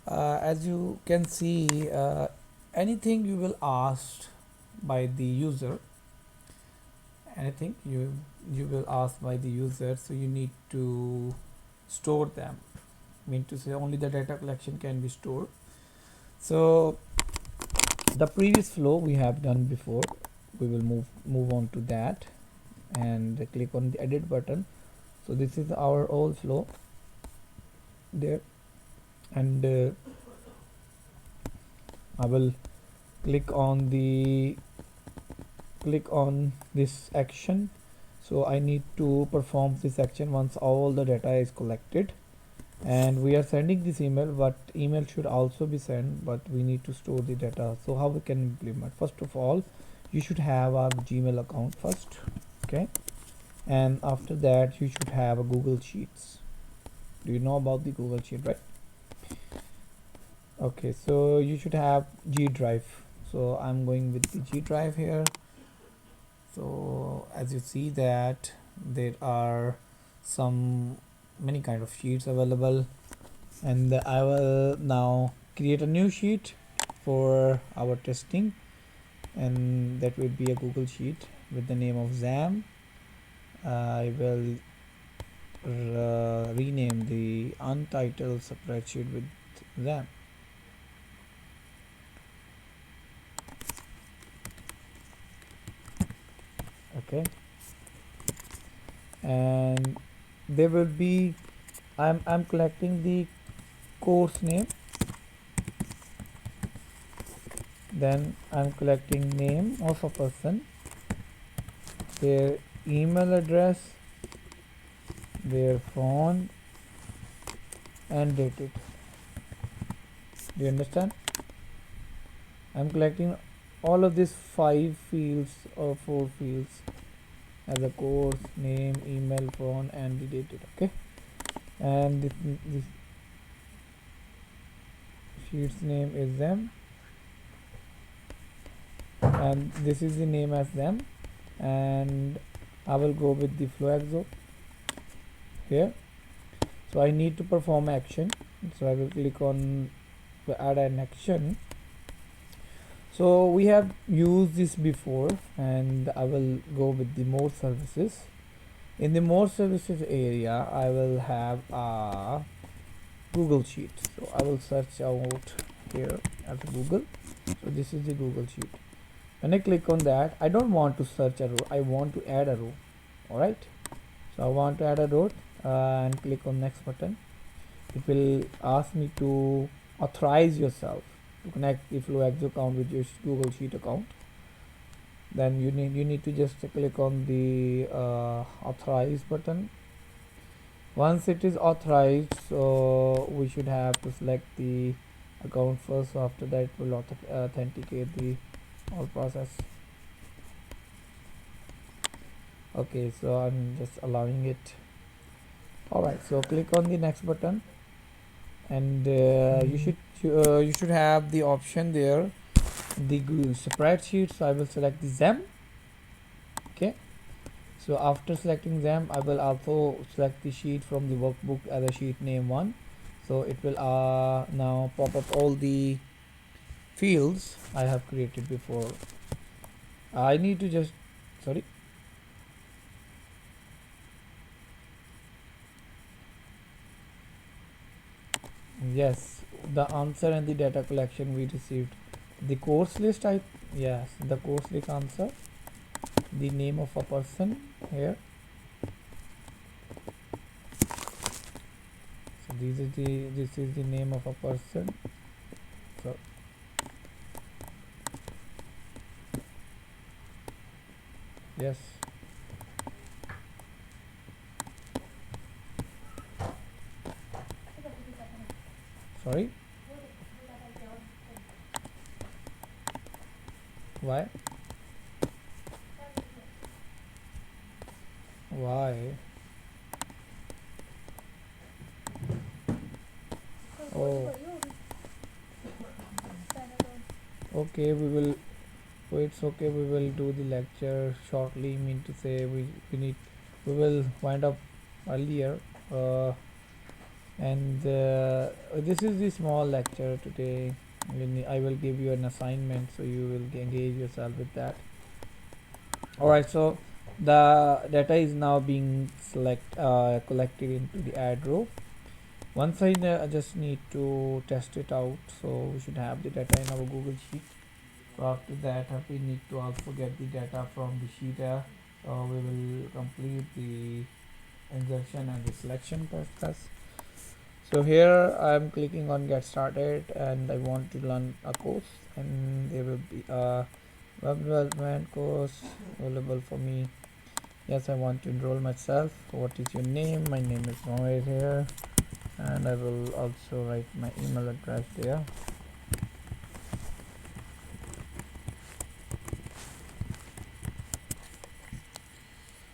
As you can see, anything you will asked by the user, anything you will ask by the user, so you need to store them. Mean to say only the data collection can be stored. So the previous flow we have done before, we will move on to that and click on the edit button. So this is our old flow there, and I will click on this action. So I need to perform this action once all the data is collected, and we are sending this email, but email should also be sent, but we need to store the data. So how we can implement? First of all, you should have a Gmail account first, okay, and after that you should have a Google Sheets. Do you know about the Google Sheet, right? Okay, so you should have G Drive. So I'm going with the G Drive here. So as you see that there are many kind of sheets available, and I will now create a new sheet for our testing, and that will be a Google Sheet with the name of XAM. I will rename the untitled spreadsheet with XAM. Okay, and there will be I'm collecting the course name, then I'm collecting name of a person, their email address, their phone, and date it. Do you understand? I'm collecting all of these 5 fields or 4 fields as a course name, email, phone, and the date it. Okay, and this sheet's name is them, and this is the name as them, and I will go with the FlowXo here. So I need to perform action, so I will click on the add an action. So we have used this before, and I will go with the more services. In the more services area, I will have a Google Sheet. So I will search out here as Google. So this is the Google Sheet. When I click on that, I don't want to search a row, I want to add a row. Alright, so I want to add a row, and click on next button. It will ask me to authorize yourself to connect the FlowXo account with your Google Sheet account. Then you need to just click on the authorize button. Once it is authorized, so we should have to select the account first. So after that, will authenticate the whole process. Okay, so I'm just allowing it. Alright, so click on the next button, and you should have the option there, the spreadsheet. So I will select the XAM. Okay, so after selecting them, I will also select the sheet from the workbook as a sheet name 1. So it will now pop up all the fields I have created before. I need to just sorry yes, the answer and the data collection we received. The course list type, yes, the course list answer, the name of a person here. So this is the name of a person. So yes, sorry, why why oh, okay, we will. Oh, it's okay, we will do the lecture shortly. Mean to say we will wind up earlier. And this is the small lecture today. I will give you an assignment, so you will engage yourself with that. Alright, so the data is now being collected into the add row. Once I just need to test it out, so we should have the data in our Google Sheet. So after that, we need to also get the data from the sheet. So we will complete the insertion and the selection process. So here I am clicking on get started, and I want to learn a course, and there will be a web development course available for me. Yes, I want to enroll myself. What is your name? My name is Mohammed here, and I will also write my email address there.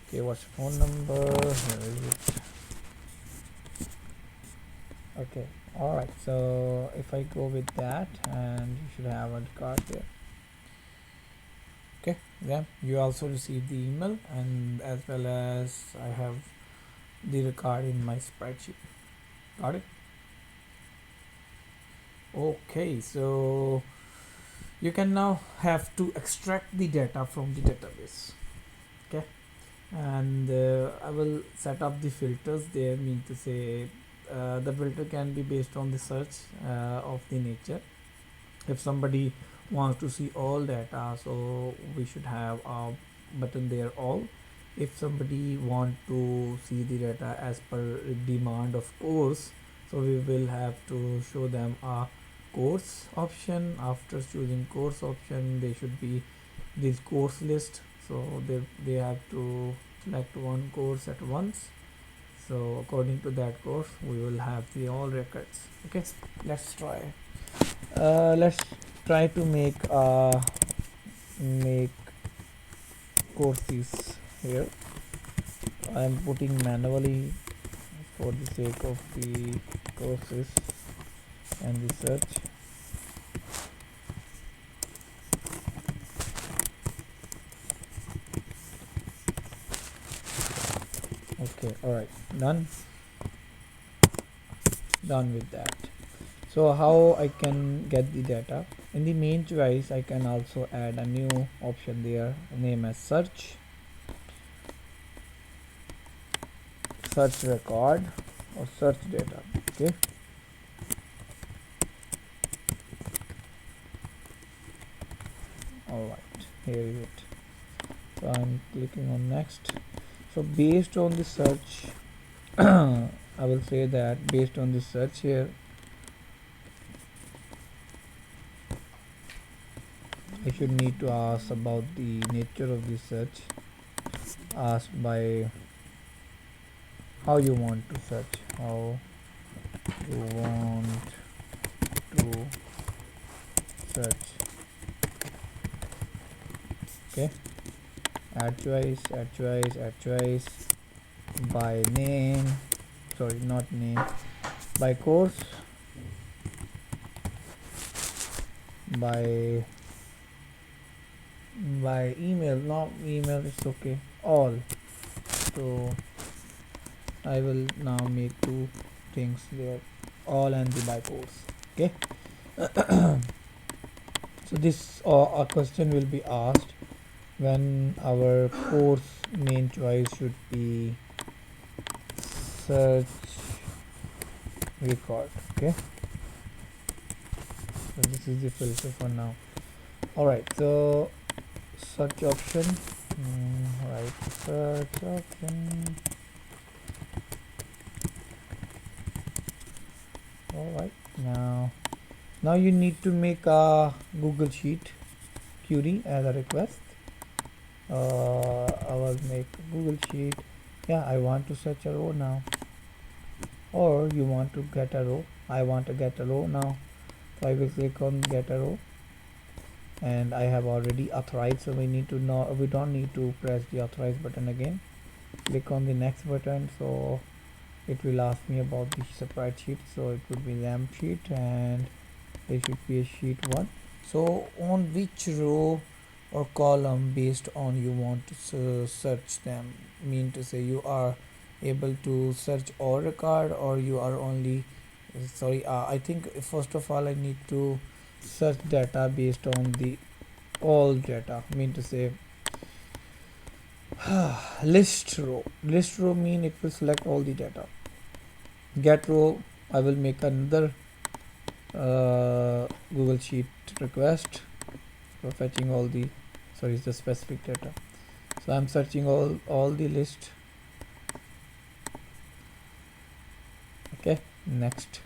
Okay, what's your phone number? Here is it. Okay, alright, so if I go with that, and you should have a card there. Okay, yeah, you also receive the email, and as well as I have the record in my spreadsheet. Got it? Okay, so you can now have to extract the data from the database. Okay, and I will set up the filters there, mean to say the filter can be based on the search of the nature. If somebody wants to see all data, so we should have a button there, all. If somebody want to see the data as per demand of course, so we will have to show them a course option. After choosing course option, they should be this course list, so they have to select one course at once. So according to that course, we will have the all records. Okay, let's try. Let's try to make courses here. I am putting manually for the sake of the courses and the search. Okay, alright, done with that. So how I can get the data? In the main choice, I can also add a new option there, name as search record or search data. Okay, alright, here is it. So I'm clicking on next. So based on the search I will say that based on the search here, I should need to ask about the nature of the search, asked by how you want to search, how you want to search. Okay, add choice by name, sorry, not name, by course, by email, not email, it's okay, all. So I will now make two things there, all and the by course. Okay. So this a question will be asked when our course main choice should be search record. Okay, so this is the filter for now. Alright, so search option, right, search option. Alright, now you need to make a Google Sheet query as a request. I will make Google Sheet. Yeah, I want to search a row now, or you want to get a row. I want to get a row now, so I will click on get a row, and I have already authorized, so we don't need to press the authorize button again. Click on the next button, so it will ask me about the spreadsheet, so it would be lamp sheet, and there should be a sheet 1. So on which row or column based on you want to search them, mean to say you are able to search all record, or you are only sorry, I think first of all I need to search data based on the all data, mean to say list row mean it will select all the data. Get row, I will make another Google Sheet request for fetching all the the specific data. So I'm searching all the list. Okay, next,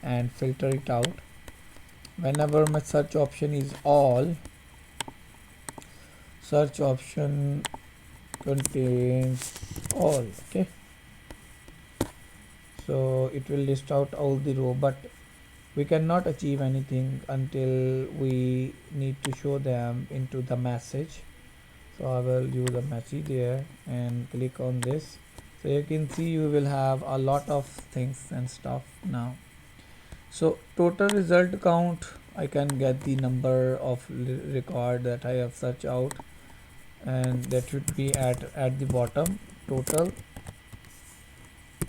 and filter it out. Whenever my search option is all, search option contains all. Okay, so it will list out all the row, but we cannot achieve anything until we need to show them into the message. So I will use a message there and click on this. So you can see you will have a lot of things and stuff now. So total result count, I can get the number of record that I have searched out, and that should be at the bottom, total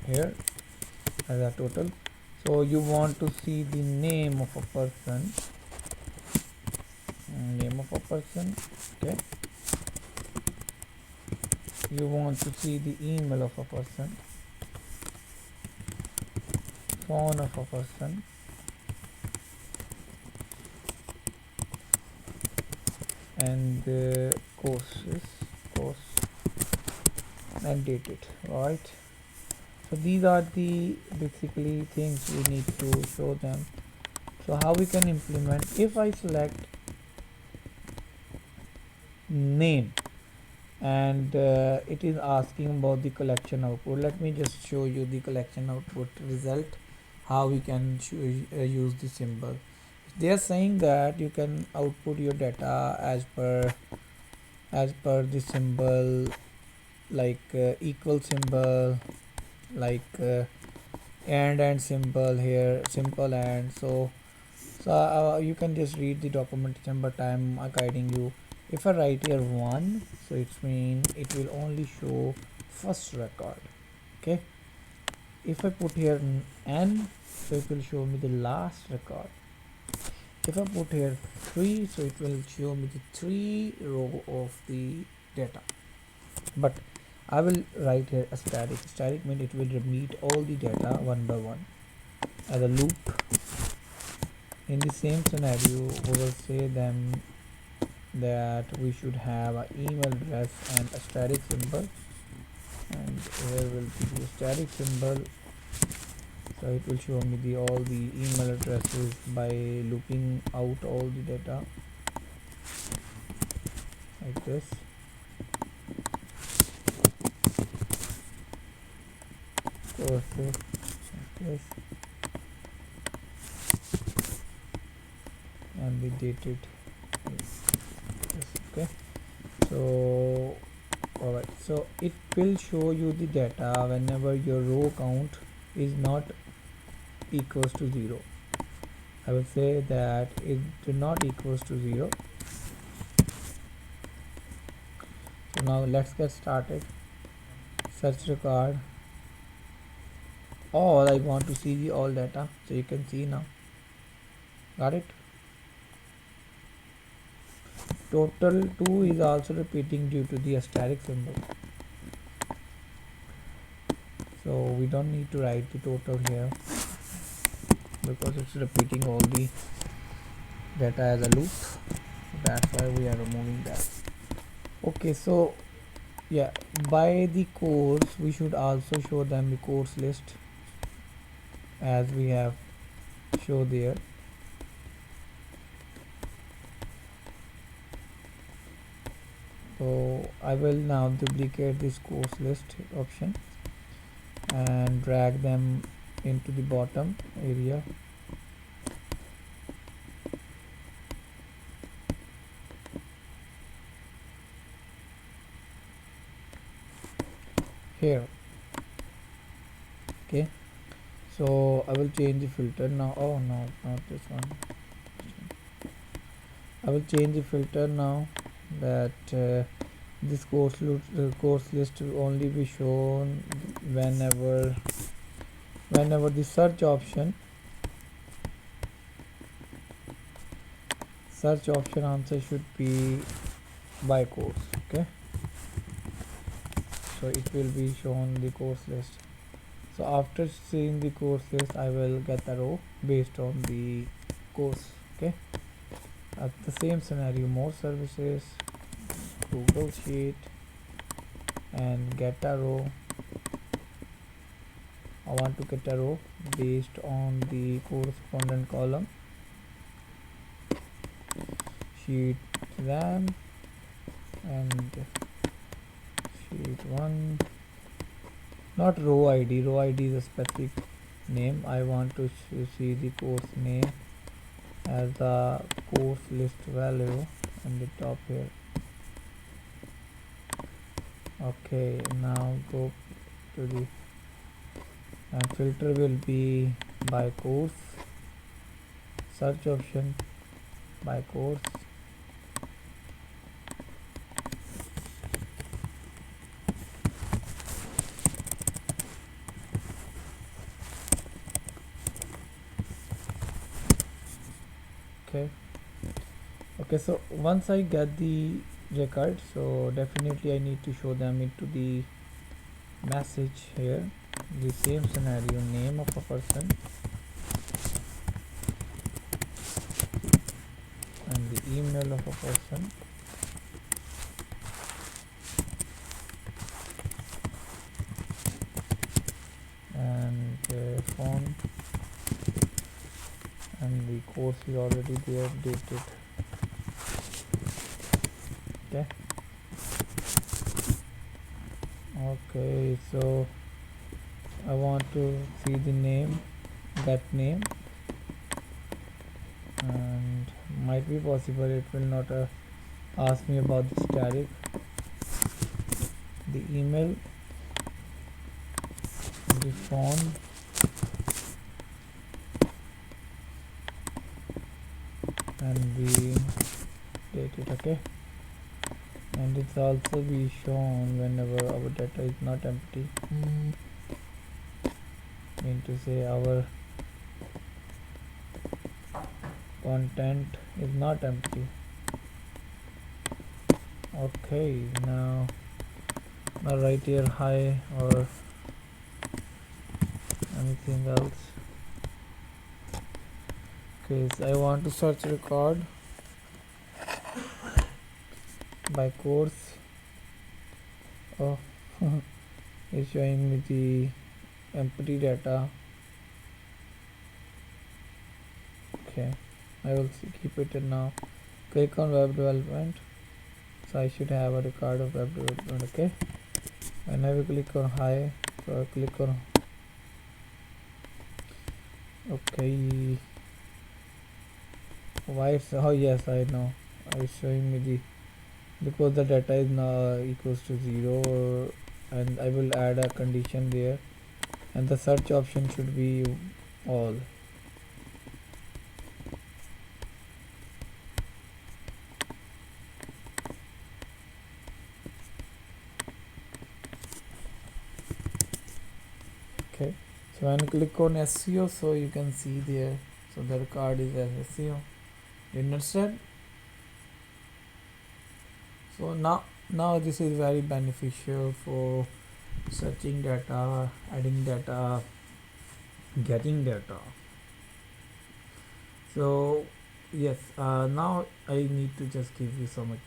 here as a total. So you want to see the name of a person, okay. You want to see the email of a person, phone of a person, and course and dated, right? So these are the basically things we need to show them. So how we can implement, if I select name and it is asking about the collection output, let me just show you the collection output result, how we can use the symbol. They are saying that you can output your data as per the symbol, like equal symbol, like and symbol here, simple and. So you can just read the documentation, but I'm guiding you. If I write here 1, so it's mean it will only show first record. Okay, if I put here n, so it will show me the last record. If I put here 3, so it will show me the 3 row of the data. But I will write here a static means it will repeat all the data one by one as a loop. In the same scenario, we will say them that we should have an email address and a static symbol, and here will be the static symbol. So it will show me all the email addresses by looping out all the data like this. Courses like this, and the dated. Okay, so alright, so it will show you the data whenever your row count is not equals to 0. I will say that it do not equals to 0. So now let's get started. Search record all, I want to see the all data, so you can see now. Got it? Total 2 is also repeating due to the asterisk symbol, so we don't need to write the total here because it's repeating all the data as a loop. That's why we are removing that. Okay, so yeah, by the course we should also show them the course list as we have shown there. So I will now duplicate this course list option and drag them into the bottom area. Here. Okay, so I will change the filter now. Oh no, not this one. I will change the filter now, that this course list will only be shown whenever the search option answer should be by course. Okay, so it will be shown the course list. So after seeing the course list, I will get a row based on the course. Okay, at the same scenario, more services, Google Sheet, and get a row. I want to get a row based on the correspondent column. Sheet RAM and sheet 1, not row ID. Row ID is a specific name. I want to see the course name as the course list value on the top here. Okay, now go to the and filter will be by course, search option by course, okay. So once I get the record, so definitely I need to show them into the message here, the same scenario, name of a person and the email of a person, and phone, and the course is already there, updated. Okay, so I want to see the name, that name, and might be possible it will not ask me about this tariff, the email, the phone, and the dated. Okay, and it's also be shown whenever our data is not empty. Mean to say our content is not empty. Okay, now right here hi or anything else. Okay, so I want to search record by course. Oh, it's showing me the empty data. Okay, I will keep it in now. Click on web development, so I should have a record of web development. Okay, and I will click on hi, so I click on okay. Why it's, oh yes, I know, it's showing me the, because the data is now equals to 0, and I will add a condition there, and the search option should be all. Okay, so when I click on SEO, so you can see there, so the record is as SEO. You understand? So now this is very beneficial for searching data, adding data, getting data. So yes, now I need to just give you some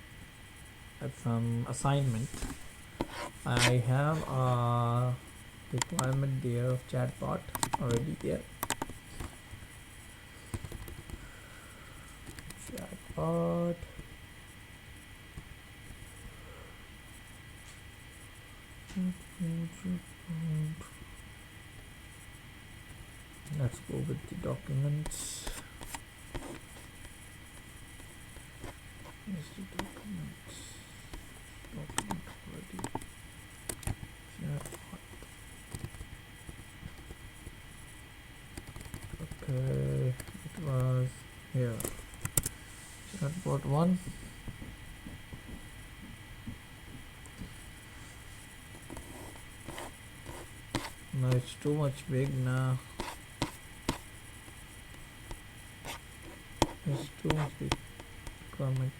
assignment. I have a requirement there of chatbot already there. Chatbot. Let's go with the documents. Here's the documents. Document quality. Chatbot. Okay, it was here. Chatbot 1. No, it's too much big now. It's too much big requirement.